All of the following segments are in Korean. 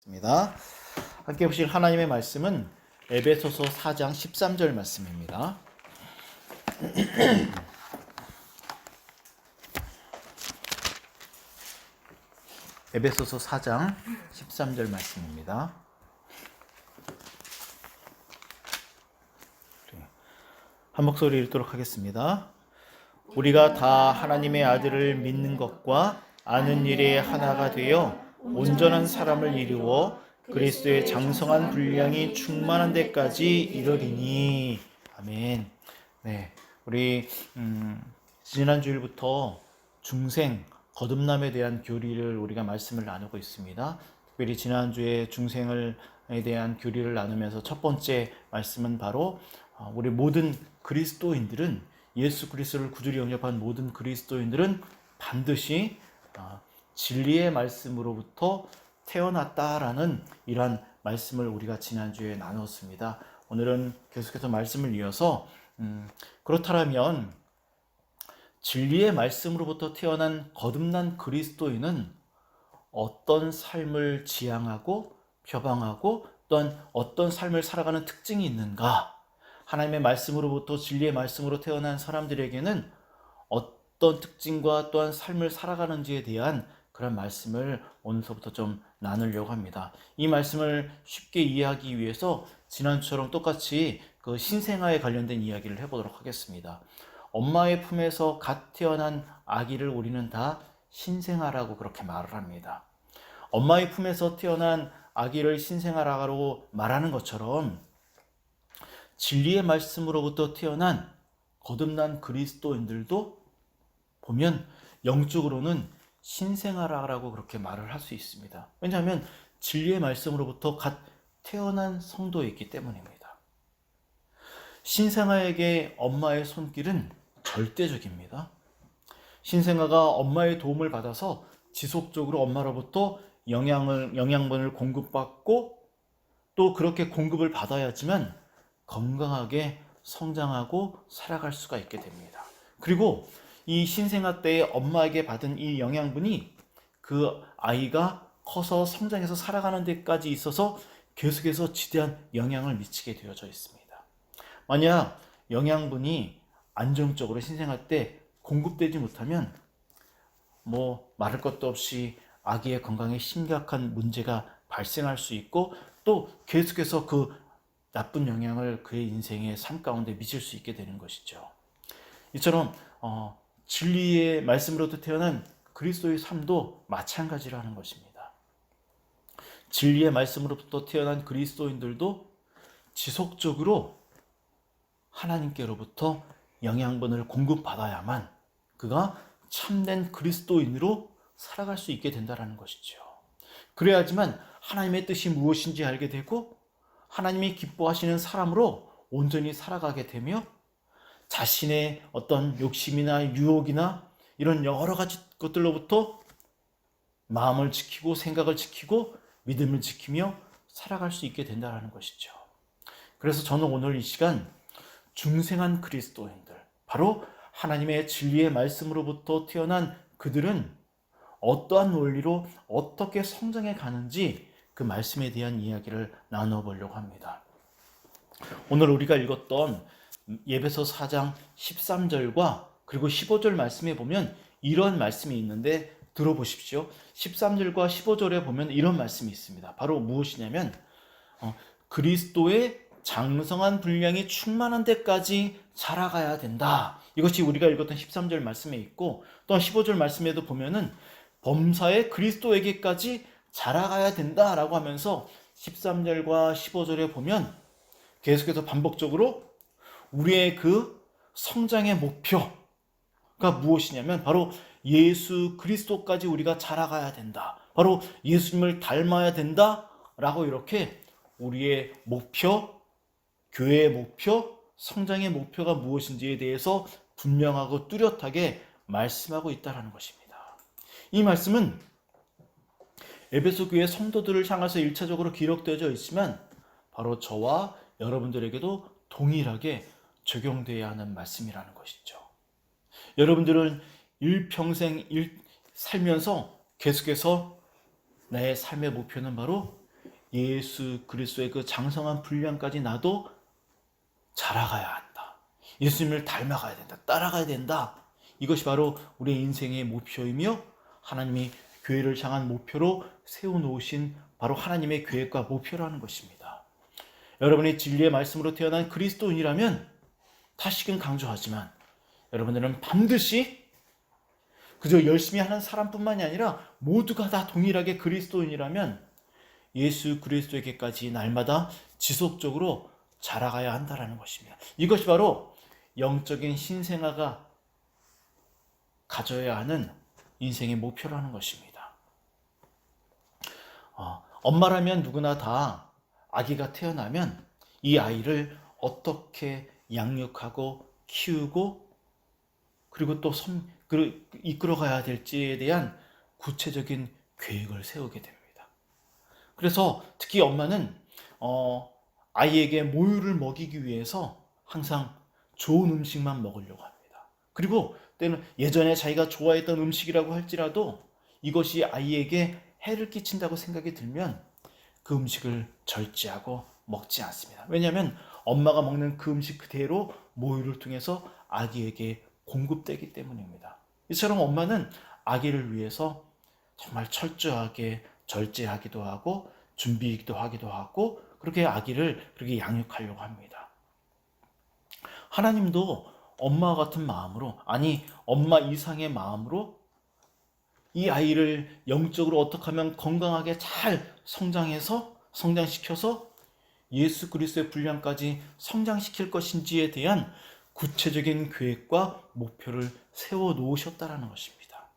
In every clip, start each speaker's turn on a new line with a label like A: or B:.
A: 입니다. 함께 보실 하나님의 말씀은 에베소서 4장 13절 말씀입니다. 에베소서 4장 13절 말씀입니다. 한 목소리 읽도록 하겠습니다. 우리가 다 하나님의 아들을 믿는 것과 아는 일에 하나가 되어 온전한 사람을 이루어 그리스도의 장성한 분량이 충만한 데까지 이르리니. 아멘. 네, 우리 지난 주일부터 중생 거듭남에 대한 교리를 우리가 말씀을 나누고 있습니다. 특별히 지난주에 중생에 대한 교리를 나누면서 첫 번째 말씀은 바로 우리 모든 그리스도인들은, 예수 그리스도를 구주로 영접한 모든 그리스도인들은 반드시 진리의 말씀으로부터 태어났다라는 이러한 말씀을 우리가 지난주에 나눴습니다. 오늘은 계속해서 말씀을 이어서 그렇다면 진리의 말씀으로부터 태어난 거듭난 그리스도인은 어떤 삶을 지향하고 표방하고 또한 어떤 삶을 살아가는 특징이 있는가? 하나님의 말씀으로부터 진리의 말씀으로 태어난 사람들에게는 어떤 특징과 또한 삶을 살아가는지에 대한 그런 말씀을 오늘부터 좀 나누려고 합니다. 이 말씀을 쉽게 이해하기 위해서 지난주처럼 똑같이 그 신생아에 관련된 이야기를 해보도록 하겠습니다. 엄마의 품에서 갓 태어난 아기를 우리는 다 신생아라고 그렇게 말을 합니다. 엄마의 품에서 태어난 아기를 신생아라고 말하는 것처럼 진리의 말씀으로부터 태어난 거듭난 그리스도인들도 보면 영적으로는 신생아라고 그렇게 말을 할 수 있습니다. 왜냐하면 진리의 말씀으로부터 갓 태어난 성도였기 때문입니다. 신생아에게 엄마의 손길은 절대적입니다. 신생아가 엄마의 도움을 받아서 지속적으로 엄마로부터 영양분을 공급받고 또 그렇게 공급을 받아야지만 건강하게 성장하고 살아갈 수가 있게 됩니다. 그리고 이 신생아 때에 엄마에게 받은 이 영양분이 그 아이가 커서 성장해서 살아가는 데까지 있어서 계속해서 지대한 영향을 미치게 되어져 있습니다. 만약 영양분이 안정적으로 신생아 때 공급되지 못하면 말할 것도 없이 아기의 건강에 심각한 문제가 발생할 수 있고 또 계속해서 그 나쁜 영향을 그의 인생의 삶 가운데 미칠 수 있게 되는 것이죠. 이처럼 진리의 말씀으로부터 태어난 그리스도의 삶도 마찬가지라는 것입니다. 진리의 말씀으로부터 태어난 그리스도인들도 지속적으로 하나님께로부터 영양분을 공급받아야만 그가 참된 그리스도인으로 살아갈 수 있게 된다는 것이죠. 그래야지만 하나님의 뜻이 무엇인지 알게 되고 하나님이 기뻐하시는 사람으로 온전히 살아가게 되며 자신의 어떤 욕심이나 유혹이나 이런 여러 가지 것들로부터 마음을 지키고 생각을 지키고 믿음을 지키며 살아갈 수 있게 된다는 것이죠. 그래서 저는 오늘 이 시간 중생한 그리스도인들, 바로 하나님의 진리의 말씀으로부터 태어난 그들은 어떠한 원리로 어떻게 성장해 가는지 그 말씀에 대한 이야기를 나눠보려고 합니다. 오늘 우리가 읽었던 에베소 4장 13절과 그리고 15절 말씀에 보면 이런 말씀이 있는데 들어보십시오. 13절과 15절에 보면 이런 말씀이 있습니다. 바로 무엇이냐면 그리스도의 장성한 분량이 충만한 데까지 자라가야 된다. 이것이 우리가 읽었던 13절 말씀에 있고 또한 15절 말씀에도 보면은 범사의 그리스도에게까지 자라가야 된다라고 하면서 13절과 15절에 보면 계속해서 반복적으로 우리의 그 성장의 목표가 무엇이냐면 바로 예수 그리스도까지 우리가 자라가야 된다. 바로 예수님을 닮아야 된다라고 이렇게 우리의 목표, 교회의 목표, 성장의 목표가 무엇인지에 대해서 분명하고 뚜렷하게 말씀하고 있다는 것입니다. 이 말씀은 에베소 교회 성도들을 향해서 1차적으로 기록되어져 있지만 바로 저와 여러분들에게도 동일하게 적용되어야 하는 말씀이라는 것이죠. 여러분들은 일평생 살면서 계속해서 나의 삶의 목표는 바로 예수 그리스도의 그 장성한 분량까지 나도 자라가야 한다. 예수님을 닮아가야 된다. 따라가야 된다. 이것이 바로 우리의 인생의 목표이며 하나님이 교회를 향한 목표로 세워놓으신 바로 하나님의 계획과 목표라는 것입니다. 여러분이 진리의 말씀으로 태어난 그리스도인이라면 다시금 강조하지만 여러분들은 반드시 그저 열심히 하는 사람뿐만이 아니라 모두가 다 동일하게 그리스도인이라면 예수 그리스도에게까지 날마다 지속적으로 자라가야 한다는 것입니다. 이것이 바로 영적인 신생아가 가져야 하는 인생의 목표라는 것입니다. 엄마라면 누구나 다 아기가 태어나면 이 아이를 어떻게 양육하고 키우고 그리고 또 이끌어가야 될지에 대한 구체적인 계획을 세우게 됩니다. 그래서 특히 엄마는 아이에게 모유를 먹이기 위해서 항상 좋은 음식만 먹으려고 합니다. 그리고 때는 예전에 자기가 좋아했던 음식이라고 할지라도 이것이 아이에게 해를 끼친다고 생각이 들면 그 음식을 절제하고 먹지 않습니다. 왜냐하면 엄마가 먹는 그 음식 그대로 모유를 통해서 아기에게 공급되기 때문입니다. 이처럼 엄마는 아기를 위해서 정말 철저하게 절제하기도 하고 준비도 하기도 하고 그렇게 아기를 그렇게 양육하려고 합니다. 하나님도 엄마 같은 마음으로, 아니 엄마 이상의 마음으로 이 아이를 영적으로 어떻게 하면 건강하게 잘 성장시켜서 예수 그리스도의 분량까지 성장시킬 것인지에 대한 구체적인 계획과 목표를 세워놓으셨다는 것입니다.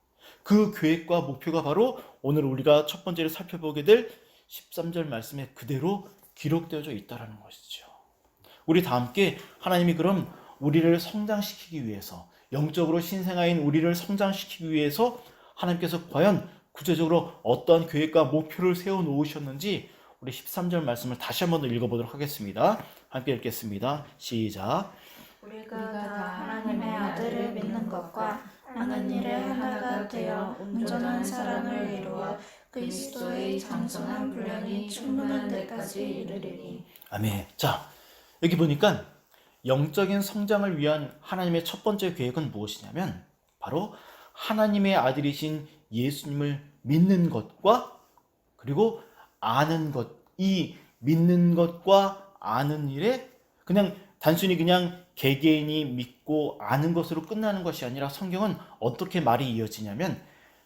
A: 그 계획과 목표가 바로 오늘 우리가 첫 번째로 살펴보게 될 13절 말씀에 그대로 기록되어져 있다는 것이죠. 우리 다 함께 하나님이 그럼 우리를 성장시키기 위해서, 영적으로 신생아인 우리를 성장시키기 위해서 하나님께서 과연 구체적으로 어떠한 계획과 목표를 세워놓으셨는지 우리 13절 말씀을 다시 한번 더 읽어보도록 하겠습니다. 함께 읽겠습니다. 시작.
B: 우리가 다 하나님의 아들을 믿는 것과 하는 일에 하나가 되어 온전한 사랑을 이루어 그리스도의 장성한 분량이 충만한 데까지 이르리니.
A: 아멘. 자, 여기 보니까 영적인 성장을 위한 하나님의 첫 번째 계획은 무엇이냐면 바로 하나님의 아들이신 예수님을 믿는 것과 그리고 아는 것, 이 믿는 것과 아는 일에 그냥 단순히 그냥 개개인이 믿고 아는 것으로 끝나는 것이 아니라 성경은 어떻게 말이 이어지냐면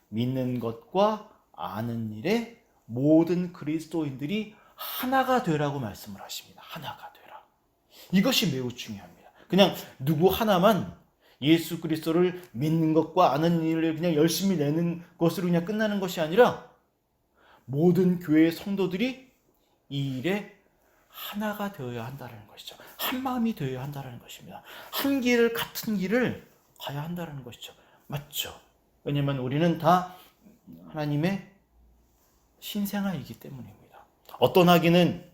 A: 믿는 것과 아는 일에 모든 그리스도인들이 하나가 되라고 말씀을 하십니다. 하나가 되라. 이것이 매우 중요합니다. 그냥 누구 하나만 예수 그리스도를 믿는 것과 아는 일을 그냥 열심히 내는 것으로 그냥 끝나는 것이 아니라 모든 교회의 성도들이 이 일에 하나가 되어야 한다는 것이죠. 한 마음이 되어야 한다는 것입니다. 한 길을, 같은 길을 가야 한다는 것이죠. 맞죠? 왜냐하면 우리는 다 하나님의 신생아이기 때문입니다. 어떤 아기는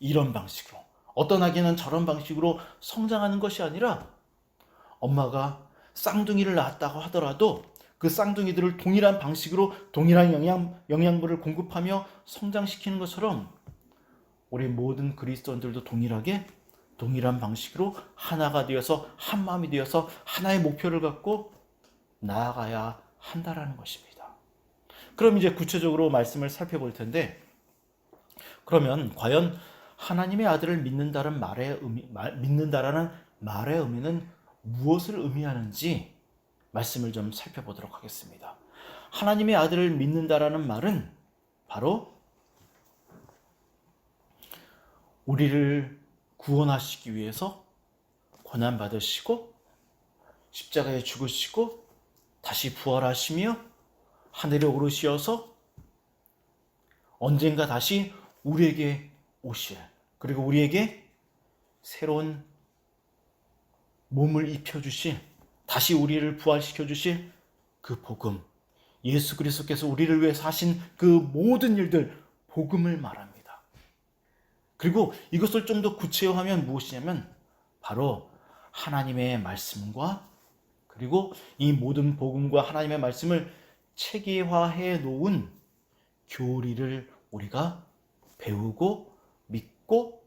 A: 이런 방식으로, 어떤 아기는 저런 방식으로 성장하는 것이 아니라 엄마가 쌍둥이를 낳았다고 하더라도 그 쌍둥이들을 동일한 방식으로 동일한 영양분을 공급하며 성장시키는 것처럼 우리 모든 그리스도인들도 동일하게 동일한 방식으로 하나가 되어서 한 마음이 되어서 하나의 목표를 갖고 나아가야 한다라는 것입니다. 그럼 이제 구체적으로 말씀을 살펴볼 텐데 그러면 과연 하나님의 아들을 믿는다라는 말의 의미는 무엇을 의미하는지 말씀을 좀 살펴보도록 하겠습니다. 하나님의 아들을 믿는다라는 말은 바로 우리를 구원하시기 위해서 고난받으시고 십자가에 죽으시고 다시 부활하시며 하늘에 오르시어서 언젠가 다시 우리에게 오실, 그리고 우리에게 새로운 몸을 입혀주실, 다시 우리를 부활시켜주실 그 복음, 예수 그리스도께서 우리를 위해서 하신 그 모든 일들, 복음을 말합니다. 그리고 이것을 좀 더 구체화하면 무엇이냐면 바로 하나님의 말씀과 그리고 이 모든 복음과 하나님의 말씀을 체계화해 놓은 교리를 우리가 배우고 믿고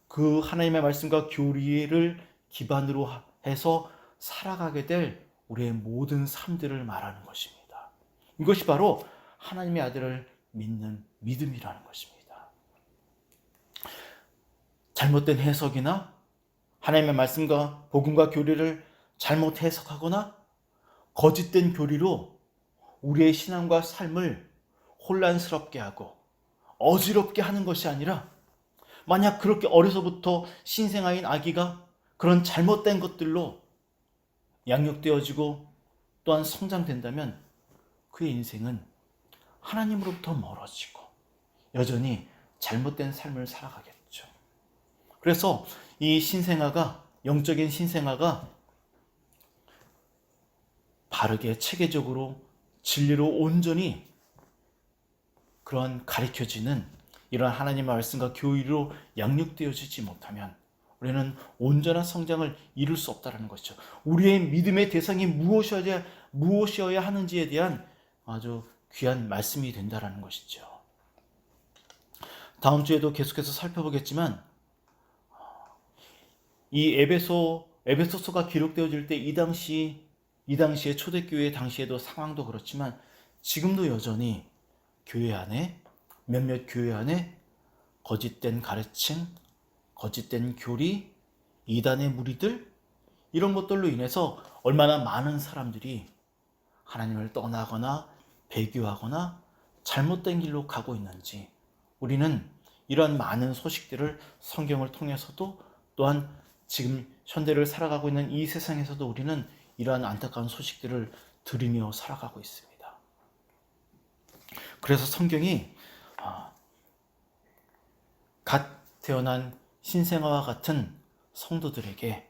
A: 그 하나님의 말씀과 교리를 기반으로 해서 살아가게 될 우리의 모든 삶들을 말하는 것입니다. 이것이 바로 하나님의 아들을 믿는 믿음이라는 것입니다. 잘못된 해석이나 하나님의 말씀과 복음과 교리를 잘못 해석하거나 거짓된 교리로 우리의 신앙과 삶을 혼란스럽게 하고 어지럽게 하는 것이 아니라, 만약 그렇게 어려서부터 신생아인 아기가 그런 잘못된 것들로 양육되어지고 또한 성장된다면 그의 인생은 하나님으로부터 멀어지고 여전히 잘못된 삶을 살아가겠죠. 그래서 이 신생아가, 영적인 신생아가 바르게 체계적으로 진리로 온전히 그런 가르쳐지는 이런 하나님의 말씀과 교리로 양육되어지지 못하면 우리는 온전한 성장을 이룰 수 없다는 것이죠. 우리의 믿음의 대상이 무엇이어야 하는지에 대한 아주 귀한 말씀이 된다는 것이죠. 다음 주에도 계속해서 살펴보겠지만, 이 에베소서가 기록되어질 때 이 당시의 초대교회 당시에도 상황도 그렇지만 지금도 여전히 교회 안에, 몇몇 교회 안에 거짓된 가르침, 거짓된 교리, 이단의 무리들, 이런 것들로 인해서 얼마나 많은 사람들이 하나님을 떠나거나 배교하거나 잘못된 길로 가고 있는지, 우리는 이러한 많은 소식들을 성경을 통해서도, 또한 지금 현대를 살아가고 있는 이 세상에서도 우리는 이러한 안타까운 소식들을 들으며 살아가고 있습니다. 그래서 성경이 갓 태어난 신생아와 같은 성도들에게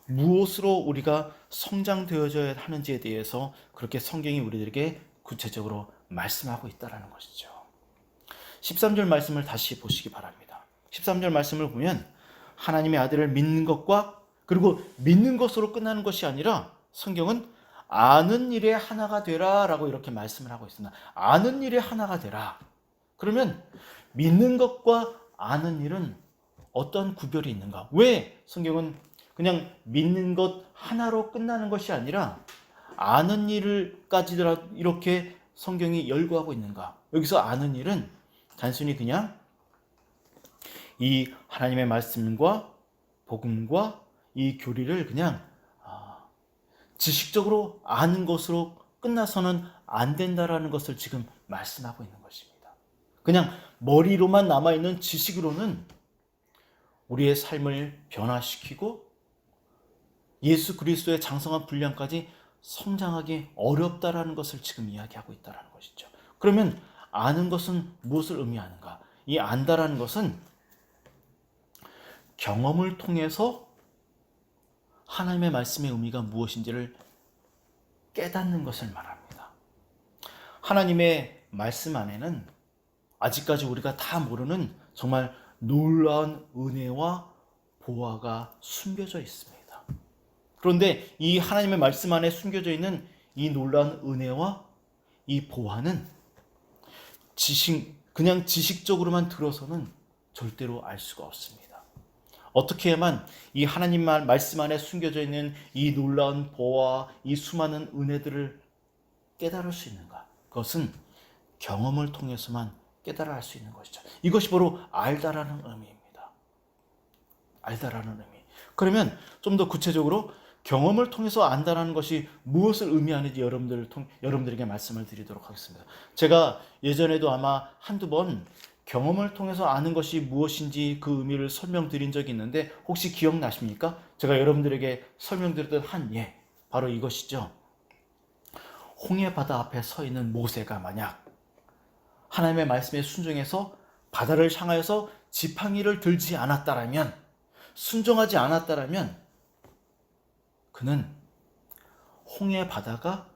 A: 무엇으로 우리가 성장되어져야 하는지에 대해서 그렇게 성경이 우리들에게 구체적으로 말씀하고 있다는 것이죠. 13절 말씀을 다시 보시기 바랍니다. 13절 말씀을 보면 하나님의 아들을 믿는 것과, 그리고 믿는 것으로 끝나는 것이 아니라 성경은 아는 일에 하나가 되라 라고 이렇게 말씀을 하고 있습니다. 아는 일에 하나가 되라. 그러면 믿는 것과 아는 일은 어떤 구별이 있는가? 왜 성경은 그냥 믿는 것 하나로 끝나는 것이 아니라 아는 일까지도 이렇게 성경이 열거하고 있는가? 여기서 아는 일은 단순히 그냥 이 하나님의 말씀과 복음과 이 교리를 그냥 지식적으로 아는 것으로 끝나서는 안 된다라는 것을 지금 말씀하고 있는 것입니다. 그냥 머리로만 남아있는 지식으로는 우리의 삶을 변화시키고 예수 그리스도의 장성한 분량까지 성장하기 어렵다라는 것을 지금 이야기하고 있다는 것이죠. 그러면 아는 것은 무엇을 의미하는가? 이 안다라는 것은 경험을 통해서 하나님의 말씀의 의미가 무엇인지를 깨닫는 것을 말합니다. 하나님의 말씀 안에는 아직까지 우리가 다 모르는 정말 놀라운 은혜와 보화가 숨겨져 있습니다. 그런데 이 하나님의 말씀 안에 숨겨져 있는 이 놀라운 은혜와 이 보화는 그냥 지식적으로만 들어서는 절대로 알 수가 없습니다. 어떻게 해야만 이 하나님 말씀 안에 숨겨져 있는 이 놀라운 보화와 이 수많은 은혜들을 깨달을 수 있는가? 그것은 경험을 통해서만 깨달아 알 수 있는 것이죠. 이것이 바로 알다라는 의미입니다. 알다라는 의미. 그러면 좀 더 구체적으로 경험을 통해서 안다라는 것이 무엇을 의미하는지 여러분들에게 말씀을 드리도록 하겠습니다. 제가 예전에도 아마 한두 번 경험을 통해서 아는 것이 무엇인지 그 의미를 설명드린 적이 있는데 혹시 기억나십니까? 제가 여러분들에게 설명드렸던 한 예, 바로 이것이죠. 홍해 바다 앞에 서 있는 모세가 만약 하나님의 말씀에 순종해서 바다를 향하여서 지팡이를 들지 않았다라면, 순종하지 않았다라면 그는 홍해 바다가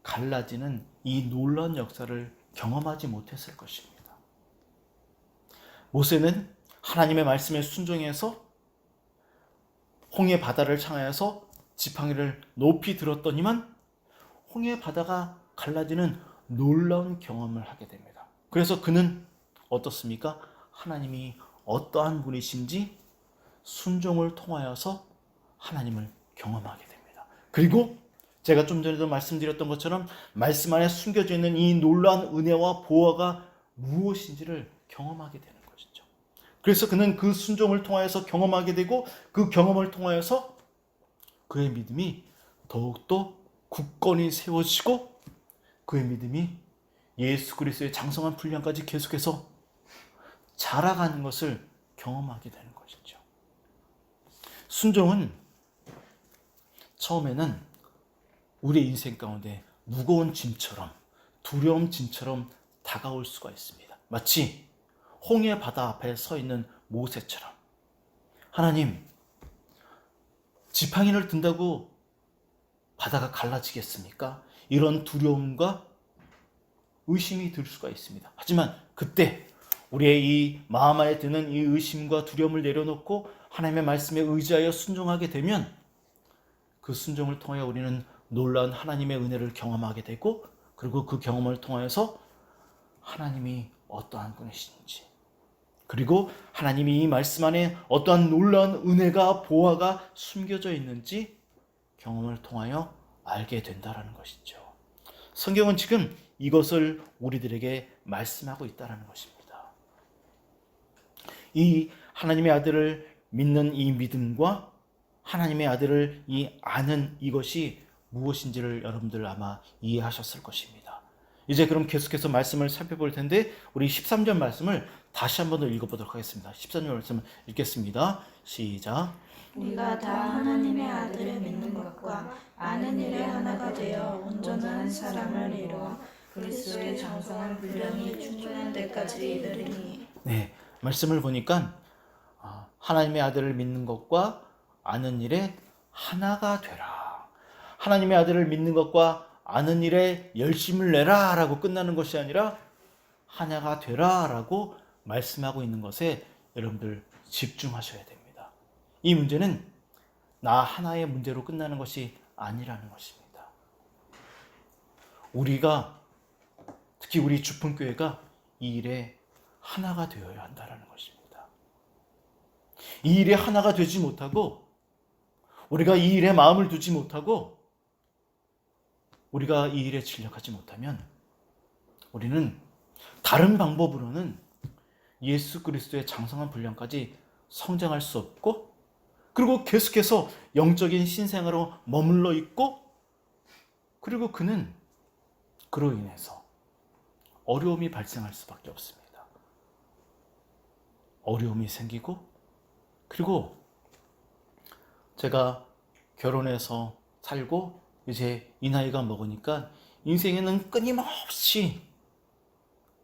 A: 갈라지는 이 놀라운 역사를 경험하지 못했을 것입니다. 모세는 하나님의 말씀에 순종해서 홍해 바다를 향하여서 지팡이를 높이 들었더니만 홍해 바다가 갈라지는 놀라운 경험을 하게 됩니다. 그래서 그는 어떻습니까? 하나님이 어떠한 분이신지 순종을 통하여서 하나님을 경험하게 됩니다. 그리고 제가 좀 전에도 말씀드렸던 것처럼 말씀 안에 숨겨져 있는 이 놀라운 은혜와 보화가 무엇인지를 경험하게 되는 것이죠. 그래서 그는 그 순종을 통하여서 경험하게 되고 그 경험을 통하여서 그의 믿음이 더욱더 굳건히 세워지고 그의 믿음이 예수 그리스도의 장성한 분량까지 계속해서 자라가는 것을 경험하게 되는 것이죠. 순종은 처음에는 우리의 인생 가운데 무거운 짐처럼 두려움 짐처럼 다가올 수가 있습니다. 마치 홍해 바다 앞에 서 있는 모세처럼 하나님, 지팡이를 든다고 바다가 갈라지겠습니까? 이런 두려움과 의심이 들 수가 있습니다. 하지만 그때 우리의 이 마음 안에 드는 이 의심과 두려움을 내려놓고 하나님의 말씀에 의지하여 순종하게 되면 그 순종을 통하여 우리는 놀라운 하나님의 은혜를 경험하게 되고 그리고 그 경험을 통하여서 하나님이 어떠한 분이신지 그리고 하나님이 이 말씀 안에 어떠한 놀라운 은혜가 보화가 숨겨져 있는지 경험을 통하여 알게 된다는 것이죠. 성경은 지금 이것을 우리들에게 말씀하고 있다는 것입니다. 이 하나님의 아들을 믿는 이 믿음과 하나님의 아들을 이 아는 이것이 무엇인지를 여러분들 아마 이해하셨을 것입니다. 이제 그럼 계속해서 말씀을 살펴볼 텐데 우리 13절 말씀을 다시 한번 더 읽어보도록 하겠습니다. 13절 말씀을 읽겠습니다. 시작.
B: 우리가 다 하나님의 아들을 믿는 것과 아는 일에 하나가 되어 온전한 사람을 이루어 그리스도의 장성한 분량이 충분한 데까지 이르리니.
A: 네, 말씀을 보니까 하나님의 아들을 믿는 것과 아는 일에 하나가 되라. 하나님의 아들을 믿는 것과 아는 일에 열심을 내라 라고 끝나는 것이 아니라 하나가 되라 라고 말씀하고 있는 것에 여러분들 집중하셔야 됩니다. 이 문제는 나 하나의 문제로 끝나는 것이 아니라는 것입니다. 우리가 특히 우리 주품교회가 이 일에 하나가 되어야 한다는 것입니다. 이 일에 하나가 되지 못하고 우리가 이 일에 마음을 두지 못하고 우리가 이 일에 진력하지 못하면 우리는 다른 방법으로는 예수 그리스도의 장성한 분량까지 성장할 수 없고 그리고 계속해서 영적인 신생아로 머물러 있고 그리고 그는 그로 인해서 어려움이 발생할 수밖에 없습니다. 어려움이 생기고 그리고 제가 결혼해서 살고 이제 이 나이가 먹으니까 인생에는 끊임없이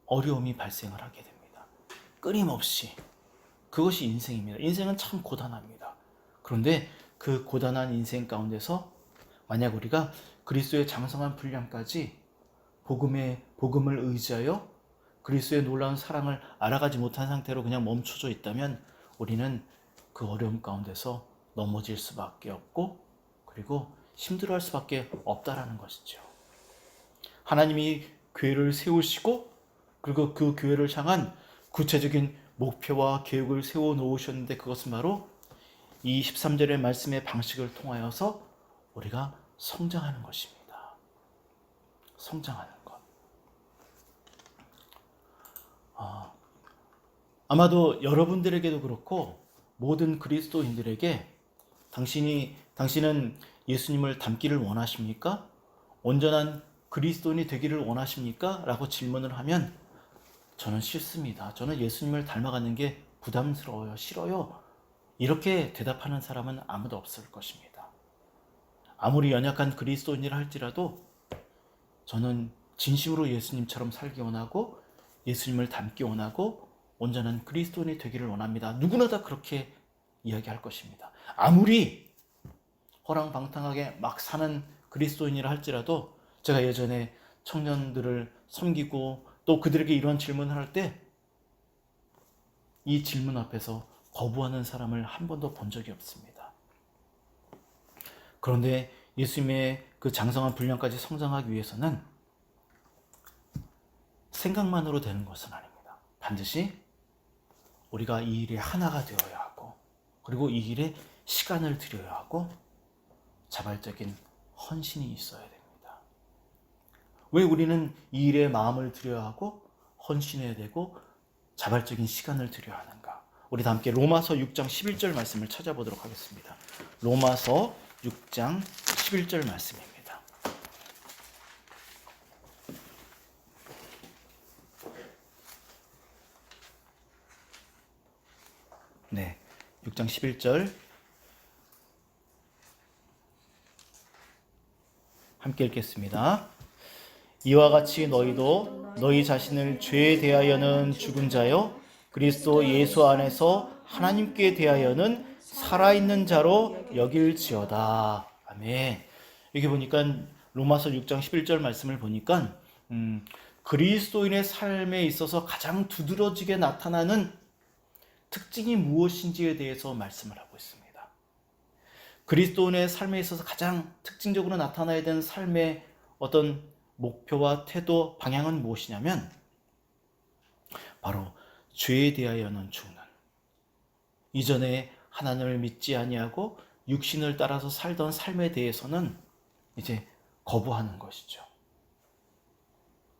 A: 어려움이 발생을 하게 됩니다. 끊임없이. 그것이 인생입니다. 인생은 참 고단합니다. 그런데 그 고단한 인생 가운데서 만약 우리가 그리스도의 장성한 분량까지 복음을 의지하여 그리스도의 놀라운 사랑을 알아가지 못한 상태로 그냥 멈춰져 있다면 우리는 그 어려움 가운데서 넘어질 수밖에 없고 그리고 힘들어할 수밖에 없다라는 것이죠. 하나님이 교회를 세우시고 그리고 그 교회를 향한 구체적인 목표와 계획을 세워 놓으셨는데 그것은 바로 이 13절의 말씀의 방식을 통하여서 우리가 성장하는 것입니다. 성장하는 것. 아마도 여러분들에게도 그렇고 모든 그리스도인들에게 당신은 예수님을 닮기를 원하십니까? 온전한 그리스도인이 되기를 원하십니까? 라고 질문을 하면 저는 싫습니다. 저는 예수님을 닮아가는 게 부담스러워요. 싫어요. 이렇게 대답하는 사람은 아무도 없을 것입니다. 아무리 연약한 그리스도인이라 할지라도 저는 진심으로 예수님처럼 살기 원하고 예수님을 닮기 원하고 온전한 그리스도인이 되기를 원합니다. 누구나 다 그렇게 이야기할 것입니다. 아무리 허랑방탕하게 막 사는 그리스도인이라 할지라도 제가 예전에 청년들을 섬기고 또 그들에게 이런 질문을 할 때 이 질문 앞에서 거부하는 사람을 한 번도 본 적이 없습니다. 그런데 예수님의 그 장성한 분량까지 성장하기 위해서는 생각만으로 되는 것은 아닙니다. 반드시 우리가 이 일에 하나가 되어야 하고, 그리고 이 일에 시간을 들여야 하고 자발적인 헌신이 있어야 됩니다. 왜 우리는 이 일에 마음을 들여야 하고 헌신해야 되고 자발적인 시간을 들여야 하는가? 우리 다 함께 로마서 6장 11절 말씀을 찾아보도록 하겠습니다. 로마서 6장 11절 말씀입니다. 네, 6장 11절 함께 읽겠습니다. 이와 같이 너희도 너희 자신을 죄에 대하여는 죽은 자요 그리스도 예수 안에서 하나님께 대하여는 살아있는 자로 여길지어다. 아멘. 여기 보니까 로마서 6장 11절 말씀을 보니까 그리스도인의 삶에 있어서 가장 두드러지게 나타나는 특징이 무엇인지에 대해서 말씀을 하고 있습니다. 그리스도인의 삶에 있어서 가장 특징적으로 나타나야 되는 삶의 어떤 목표와 태도, 방향은 무엇이냐면 바로 죄에 대하여는 죽는, 이전에 하나님을 믿지 아니하고 육신을 따라서 살던 삶에 대해서는 이제 거부하는 것이죠.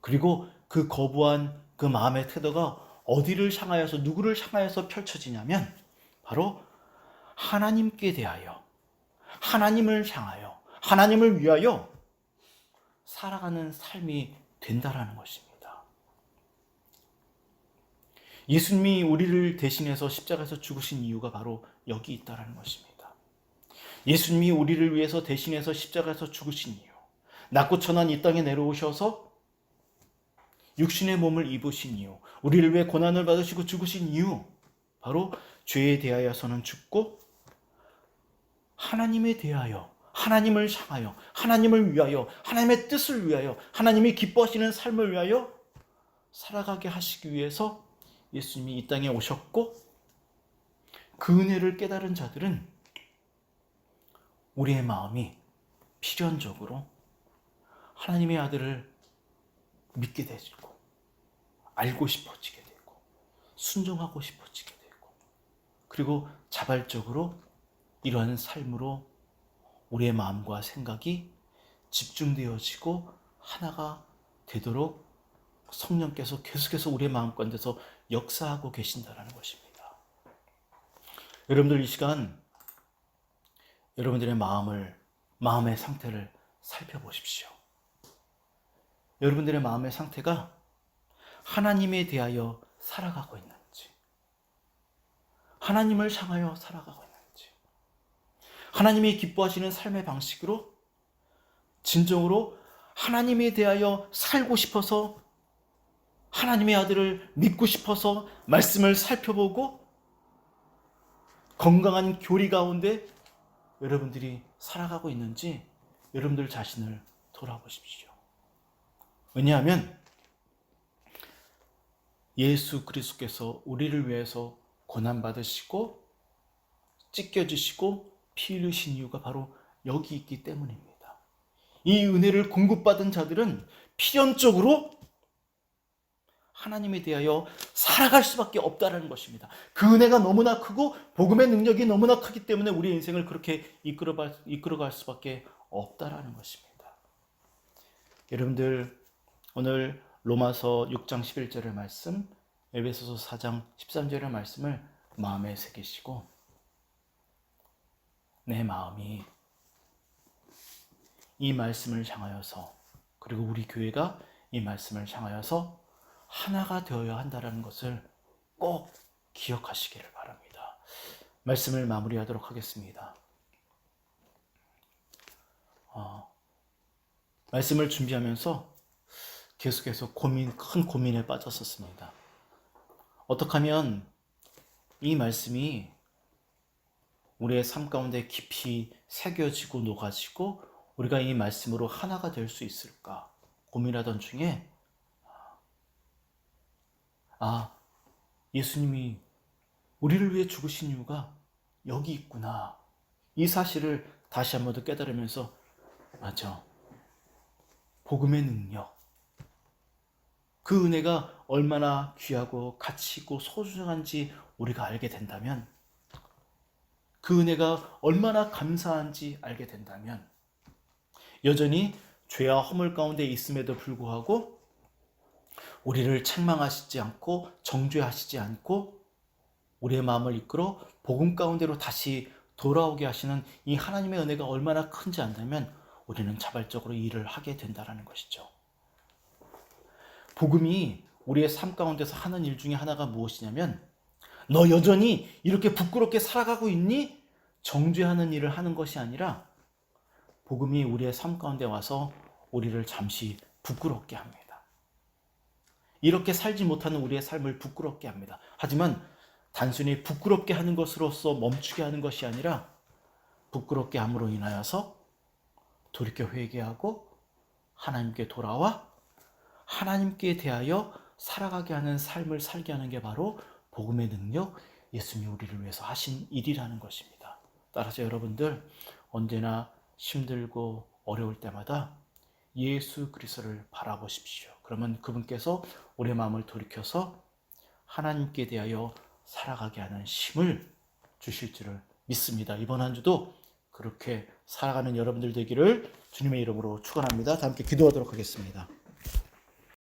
A: 그리고 그 거부한 그 마음의 태도가 어디를 향하여서, 누구를 향하여서 펼쳐지냐면 바로 하나님께 대하여, 하나님을 향하여, 하나님을 위하여 살아가는 삶이 된다라는 것입니다. 예수님이 우리를 대신해서 십자가에서 죽으신 이유가 바로 여기 있다라는 것입니다. 예수님이 우리를 위해서 대신해서 십자가에서 죽으신 이유, 낮고 천한 이 땅에 내려오셔서 육신의 몸을 입으신 이유, 우리를 위해 고난을 받으시고 죽으신 이유, 바로 죄에 대하여서는 죽고 하나님에 대하여, 하나님을 향하여, 하나님을 위하여, 하나님의 뜻을 위하여, 하나님이 기뻐하시는 삶을 위하여 살아가게 하시기 위해서 예수님이 이 땅에 오셨고, 그 은혜를 깨달은 자들은 우리의 마음이 필연적으로 하나님의 아들을 믿게 되고, 알고 싶어지게 되고, 순종하고 싶어지게 되고, 그리고 자발적으로 이러한 삶으로 우리의 마음과 생각이 집중되어지고 하나가 되도록 성령께서 계속해서 우리의 마음 가운데서 역사하고 계신다는 것입니다. 여러분들 이 시간 여러분들의 마음의 상태를 살펴보십시오. 여러분들의 마음의 상태가 하나님에 대하여 살아가고 있는지, 하나님을 향하여 살아가고 있는지, 하나님이 기뻐하시는 삶의 방식으로 진정으로 하나님에 대하여 살고 싶어서, 하나님의 아들을 믿고 싶어서 말씀을 살펴보고 건강한 교리 가운데 여러분들이 살아가고 있는지 여러분들 자신을 돌아보십시오. 왜냐하면 예수 그리스도께서 우리를 위해서 고난받으시고 찢겨지시고 피 흘리신 이유가 바로 여기 있기 때문입니다. 이 은혜를 공급받은 자들은 필연적으로 하나님에 대하여 살아갈 수밖에 없다는 것입니다. 그 은혜가 너무나 크고 복음의 능력이 너무나 크기 때문에 우리의 인생을 그렇게 이끌어갈 수밖에 없다는 것입니다. 여러분들 오늘 로마서 6장 11절의 말씀, 에베소서 4장 13절의 말씀을 마음에 새기시고 내 마음이 이 말씀을 향하여서, 그리고 우리 교회가 이 말씀을 향하여서 하나가 되어야 한다는 것을 꼭 기억하시기를 바랍니다. 말씀을 마무리하도록 하겠습니다. 말씀을 준비하면서 계속해서 큰 고민에 빠졌었습니다. 어떻게 하면 이 말씀이 우리의 삶 가운데 깊이 새겨지고 녹아지고 우리가 이 말씀으로 하나가 될 수 있을까 고민하던 중에 예수님이 우리를 위해 죽으신 이유가 여기 있구나, 이 사실을 다시 한 번 더 깨달으면서 맞아, 복음의 능력, 그 은혜가 얼마나 귀하고 가치 있고 소중한지 우리가 알게 된다면, 그 은혜가 얼마나 감사한지 알게 된다면, 여전히 죄와 허물 가운데 있음에도 불구하고 우리를 책망하시지 않고 정죄하시지 않고 우리의 마음을 이끌어 복음 가운데로 다시 돌아오게 하시는 이 하나님의 은혜가 얼마나 큰지 안다면 우리는 자발적으로 일을 하게 된다는 것이죠. 복음이 우리의 삶 가운데서 하는 일 중에 하나가 무엇이냐면, 너 여전히 이렇게 부끄럽게 살아가고 있니? 정죄하는 일을 하는 것이 아니라 복음이 우리의 삶 가운데 와서 우리를 잠시 부끄럽게 합니다. 이렇게 살지 못하는 우리의 삶을 부끄럽게 합니다. 하지만 단순히 부끄럽게 하는 것으로서 멈추게 하는 것이 아니라 부끄럽게 함으로 인하여서 돌이켜 회개하고 하나님께 돌아와 하나님께 대하여 살아가게 하는 삶을 살게 하는 게 바로 복음의 능력, 예수님이 우리를 위해서 하신 일이라는 것입니다. 따라서 여러분들 언제나 힘들고 어려울 때마다 예수 그리스도를 바라보십시오. 그러면 그분께서 우리의 마음을 돌이켜서 하나님께 대하여 살아가게 하는 힘을 주실 줄을 믿습니다. 이번 한 주도 그렇게 살아가는 여러분들 되기를 주님의 이름으로 축원합니다. 다 함께 기도하도록 하겠습니다.